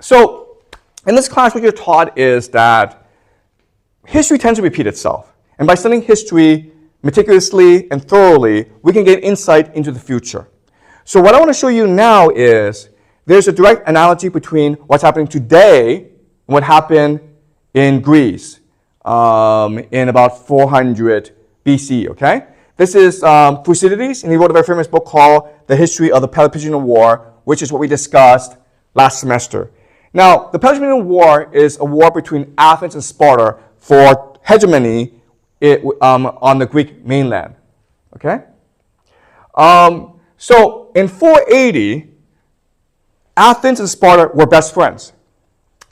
So in this class, what you're taught is that history tends to repeat itself. And by studying history meticulously and thoroughly, we can get insight into the future. So what I want to show you now is there's a direct analogy between what's happening today and what happened in Greece in about 400 BC, okay? This is Thucydides, and he wrote a very famous book called The History of the Peloponnesian War, which is what we discussed last semester. Now, the Peloponnesian War is a war between Athens and Sparta for hegemony on the Greek mainland, okay? So in 480, Athens and Sparta were best friends.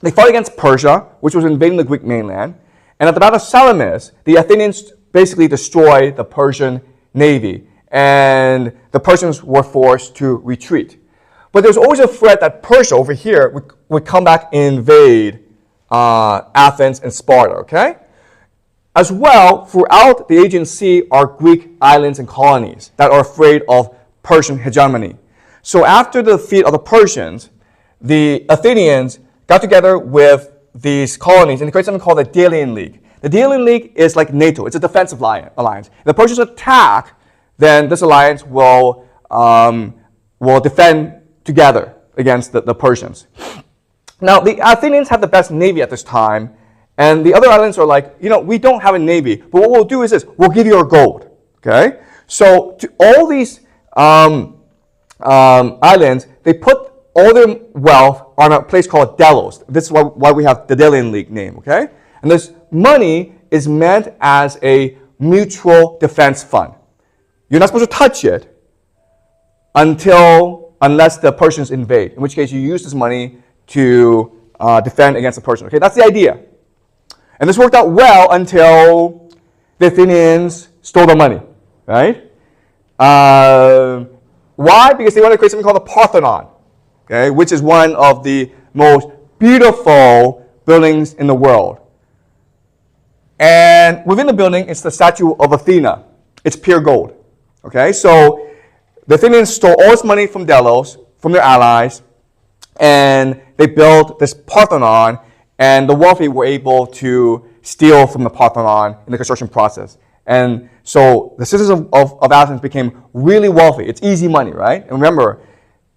They fought against Persia, which was invading the Greek mainland. And at the Battle of Salamis, the Athenians basically destroyed the Persian navy. And the Persians were forced to retreat. But there's always a threat that Persia over here would come back and invade Athens and Sparta, okay? As well, throughout the Aegean Sea are Greek islands and colonies that are afraid of Persian hegemony. So after the defeat of the Persians, the Athenians got together with these colonies and created something called the Delian League. The Delian League is like NATO. It's a defensive alliance. If the Persians attack, then this alliance will defend together against the Persians. Now, the Athenians have the best navy at this time, and the other islands are like, we don't have a navy, but what we'll do is this, we'll give you our gold, okay? So to all these islands, they put all their wealth on a place called Delos. This is why we have the Delian League name, okay? And this money is meant as a mutual defense fund. You're not supposed to touch it unless the Persians invade, in which case you use this money to defend against the Persians. Okay, that's the idea. And this worked out well until the Athenians stole the money, right? Why? Because they wanted to create something called the Parthenon, okay, which is one of the most beautiful buildings in the world. And within the building, it's the statue of Athena. It's pure gold. Okay, so the Athenians stole all this money from Delos, from their allies, and they built this Parthenon, and the wealthy were able to steal from the Parthenon in the construction process. And so the citizens of Athens became really wealthy. It's easy money, right? And remember,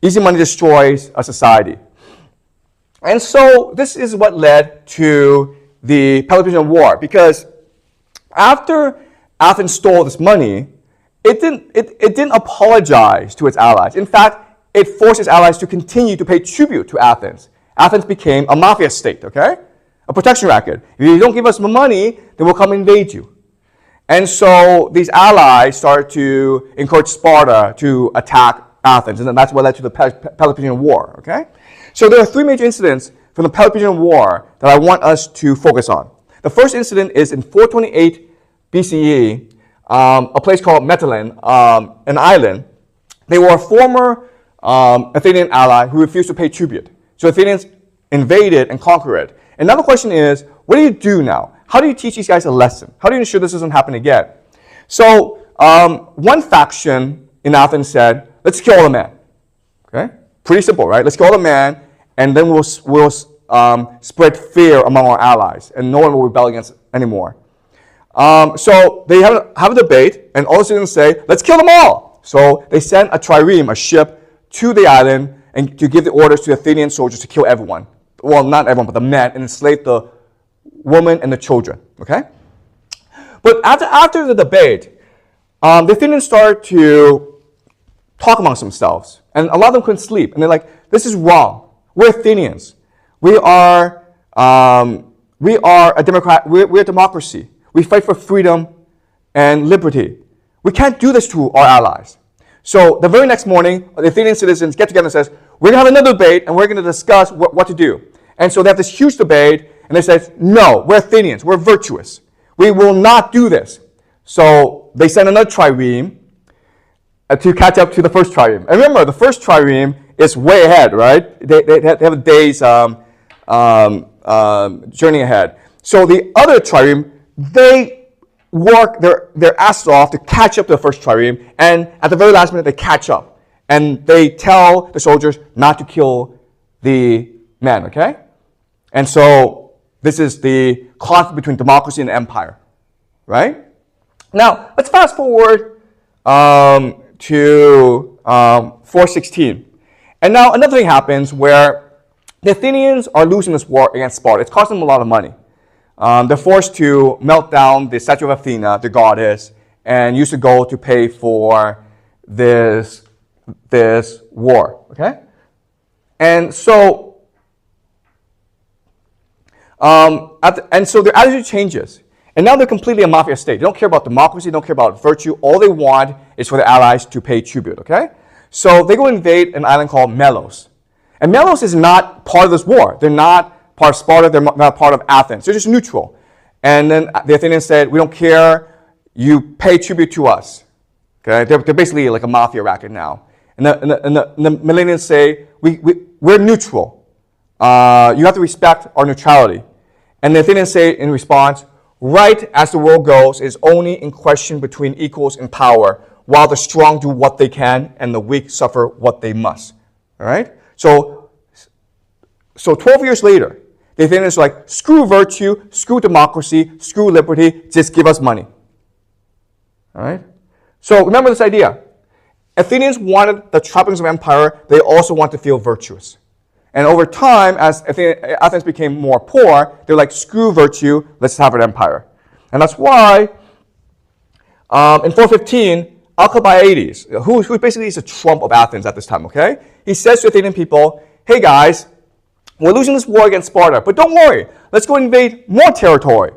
easy money destroys a society. And so this is what led to the Peloponnesian War, because after Athens stole this money, it didn't apologize to its allies. In fact, it forced its allies to continue to pay tribute to Athens. Athens became a mafia state, okay? A protection racket. If you don't give us money, then we'll come invade you. And so these allies started to encourage Sparta to attack Athens, and then that's what led to the Peloponnesian War, okay? So there are three major incidents from the Peloponnesian War that I want us to focus on. The first incident is in 428 BCE, a place called Mytilene, an island. They were a former Athenian ally who refused to pay tribute. So Athenians invaded and conquered it. And now the question is, what do you do now? How do you teach these guys a lesson? How do you ensure this doesn't happen again? So one faction in Athens said, let's kill all the men. Okay? Pretty simple, right? Let's kill all the men, and then we'll spread fear among our allies, and no one will rebel against anymore. So they have a debate, and all the citizens say, let's kill them all. So they send a trireme, a ship, to the island and to give the orders to Athenian soldiers to kill everyone. Well, not everyone, but the men, and enslave the women and the children. Okay? But after the debate, the Athenians started to talk amongst themselves, and a lot of them couldn't sleep. And they're like, this is wrong. We're Athenians. We are a democracy. We fight for freedom and liberty. We can't do this to our allies. So the very next morning, the Athenian citizens get together and says, we're going to have another debate, and we're going to discuss what to do. And so they have this huge debate, and they say, no, we're Athenians. We're virtuous. We will not do this. So they send another trireme to catch up to the first trireme. And remember, the first trireme is way ahead, right? They have a day's journey ahead. So the other trireme, they work their asses off to catch up to the first trireme, and at the very last minute, they catch up. And they tell the soldiers not to kill the men, okay? And so this is the conflict between democracy and empire, right? Now, let's fast forward to 416. And now another thing happens where the Athenians are losing this war against Sparta. It's costing them a lot of money. They're forced to melt down the statue of Athena, the goddess, and use the gold to pay for this war, okay? And so, so their attitude changes. And now they're completely a mafia state. They don't care about democracy, they don't care about virtue. All they want is for their allies to pay tribute, okay? So they go invade an island called Melos. And Melos is not part of this war. They're not part of Sparta, they're not part of Athens. They're just neutral. And then the Athenians said, we don't care, you pay tribute to us. Okay? They're basically like a mafia racket now. And the Melians say, we're neutral. You have to respect our neutrality. And the Athenians say in response, right as the world goes is only in question between equals in power, while the strong do what they can and the weak suffer what they must. All right? So 12 years later, the Athenians are like, screw virtue, screw democracy, screw liberty, just give us money. All right? So remember this idea. Athenians wanted the trappings of empire. They also want to feel virtuous. And over time, as Athens became more poor, they're like, screw virtue, let's have an empire. And that's why in 415, Alcibiades, who basically is a Trump of Athens at this time, okay? He says to Athenian people, hey guys, we're losing this war against Sparta, but don't worry, let's go invade more territory.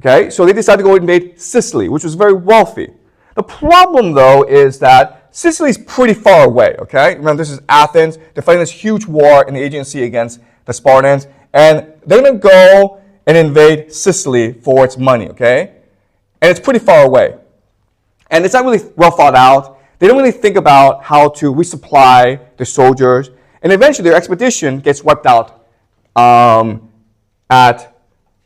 Okay, so they decided to go invade Sicily, which was very wealthy. The problem, though, is that Sicily is pretty far away, okay? Remember, this is Athens. They're fighting this huge war in the Aegean Sea against the Spartans, and they're going to go and invade Sicily for its money, okay? And it's pretty far away. And it's not really well thought out. They don't really think about how to resupply their soldiers, and eventually their expedition gets wiped out at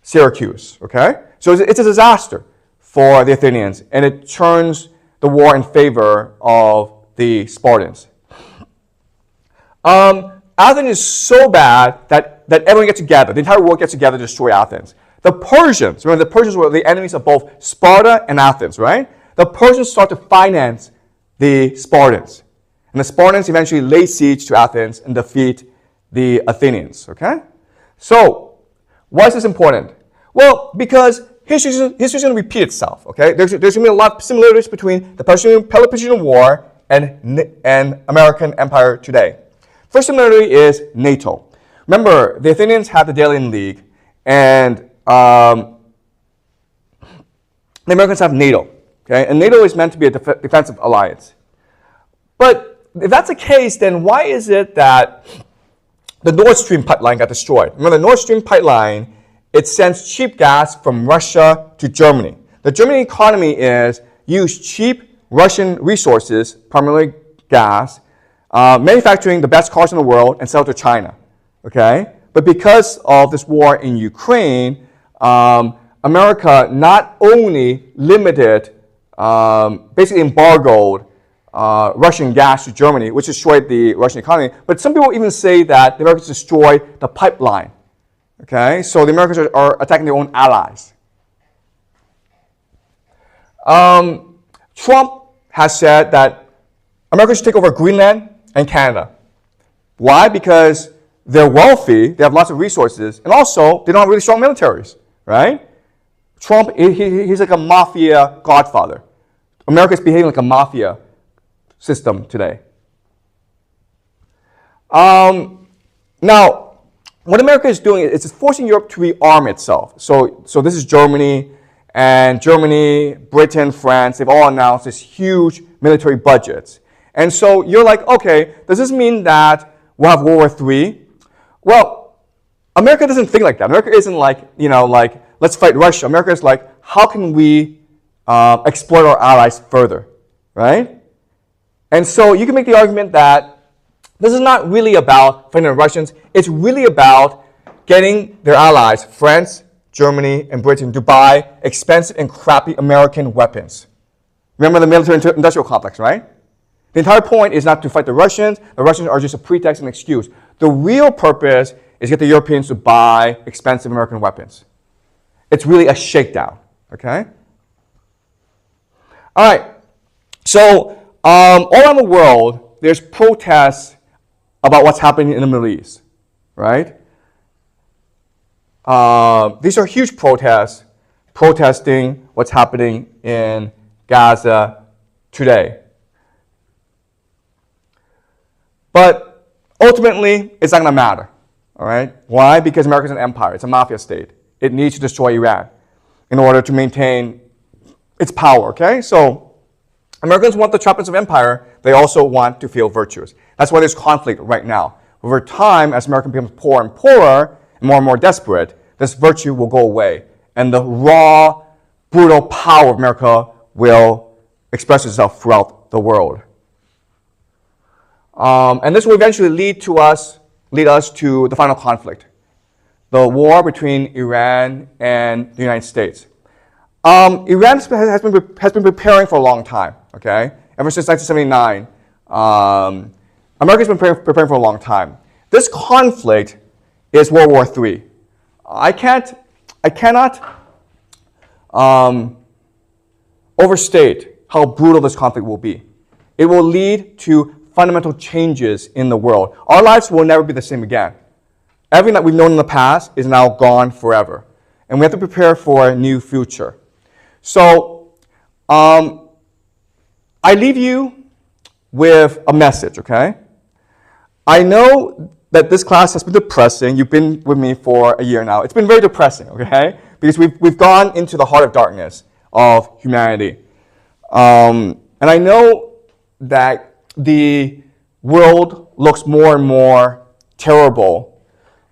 Syracuse, okay? So it's a disaster for the Athenians, and it turns the war in favor of the Spartans. Athens is so bad that everyone gets together. The entire world gets together to destroy Athens. The Persians, remember the Persians were the enemies of both Sparta and Athens, right? The Persians start to finance the Spartans. And the Spartans eventually lay siege to Athens and defeat the Athenians, okay? So, why is this important? Well, because history's going to repeat itself, okay? There's going to be a lot of similarities between the Peloponnesian War and American empire today. First similarity is NATO. Remember, the Athenians had the Delian League, and the Americans have NATO, okay? And NATO is meant to be a defensive alliance. But if that's the case, then why is it that the Nord Stream pipeline got destroyed? Remember, the Nord Stream pipeline, it sends cheap gas from Russia to Germany. The German economy is use cheap Russian resources, primarily gas, manufacturing the best cars in the world and sell to China. Okay? But because of this war in Ukraine, America not only limited, basically embargoed Russian gas to Germany, which destroyed the Russian economy, but some people even say that the Americans destroyed the pipeline. Okay, so the Americans are attacking their own allies. Trump has said that America should take over Greenland and Canada. Why? Because they're wealthy, they have lots of resources, and also they don't have really strong militaries, right? Trump, he's like a mafia godfather. America is behaving like a mafia system today. Now, what America is doing is it's forcing Europe to rearm itself. So this is Germany, and Germany, Britain, France, they've all announced this huge military budgets. And so you're like, okay, does this mean that we'll have World War III? Well, America doesn't think like that. America isn't like, let's fight Russia. America is like, how can we exploit our allies further, right? And so you can make the argument that this is not really about fighting the Russians. It's really about getting their allies, France, Germany, and Britain, to buy expensive and crappy American weapons. Remember the military-industrial complex, right? The entire point is not to fight the Russians. The Russians are just a pretext and excuse. The real purpose is to get the Europeans to buy expensive American weapons. It's really a shakedown, okay? All right, so all around the world, there's protests about what's happening in the Middle East, right? These are huge protests, protesting what's happening in Gaza today. But ultimately, it's not going to matter, all right? Why? Because America's an empire. It's a mafia state. It needs to destroy Iran in order to maintain its power, okay? So Americans want the trappings of empire. They also want to feel virtuous. That's why there's conflict right now. Over time, as America becomes poorer and poorer and more desperate, this virtue will go away. And the raw, brutal power of America will express itself throughout the world. And this will eventually lead us to the final conflict, the war between Iran and the United States. Iran has been preparing for a long time, okay? Ever since 1979, America's been preparing for a long time. This conflict is World War III. I cannot overstate how brutal this conflict will be. It will lead to fundamental changes in the world. Our lives will never be the same again. Everything that we've known in the past is now gone forever. And we have to prepare for a new future. So, I leave you with a message, okay? I know that this class has been depressing. You've been with me for a year now. It's been very depressing, okay? Because we've gone into the heart of darkness of humanity. And I know that the world looks more and more terrible.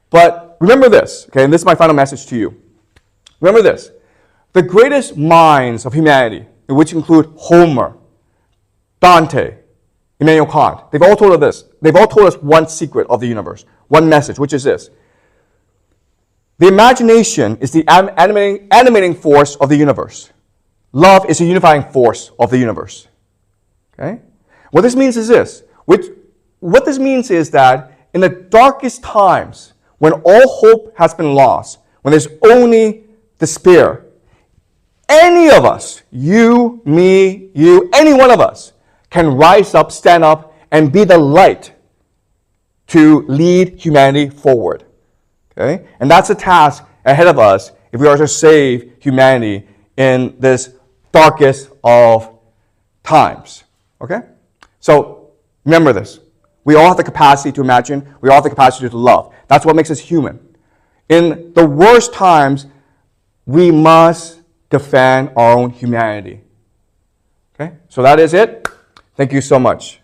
But remember this, okay? And this is my final message to you. Remember this. The greatest minds of humanity, which include Homer, Dante, Immanuel Kant, they've all told us this. They've all told us one secret of the universe, one message, which is this. The imagination is the animating force of the universe. Love is the unifying force of the universe. Okay? What this means is this. What this means is that in the darkest times, when all hope has been lost, when there's only despair, any of us, you, me, you, any one of us, can rise up, stand up, and be the light to lead humanity forward. Okay? And that's the task ahead of us if we are to save humanity in this darkest of times. Okay? So remember this. We all have the capacity to imagine. We all have the capacity to love. That's what makes us human. In the worst times, we must defend our own humanity. Okay? So that is it. Thank you so much.